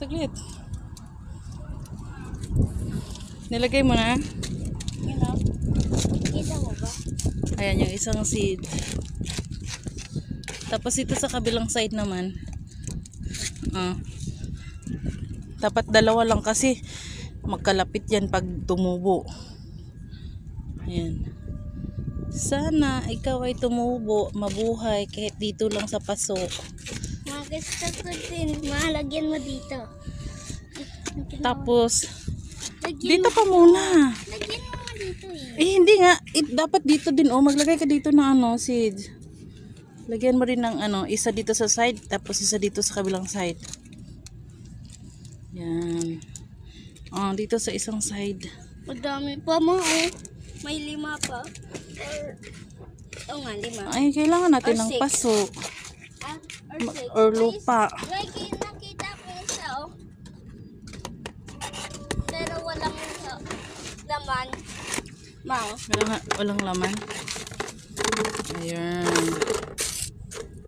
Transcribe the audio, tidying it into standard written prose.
Saglit. Nilagay mo na. You know? Kita mo ba? Ayan yung isang seed. Tapos ito sa kabilang side naman. Dapat dalawa lang kasi magkalapit yan pag tumubo. Ayan. Sana ikaw ay tumubo, mabuhay kahit dito lang sa paso. Mga gusto ko din. Malagyan mo dito. Tapos Lagyan dito pa muna. Lagyan mo dito eh. Eh hindi nga, dapat dito din maglagay ka dito ng seed. Lagyan mo rin ng isa dito sa side, tapos isa dito sa kabilang side. Yan. Dito sa isang side. Madami pa mo eh. May 5 pa. Oo nga, 5. Ay, kailangan natin Or ng 6. paso Or 6. or lupa. Nakita ko isa oh. Pero walang laman. Mang. Walang laman.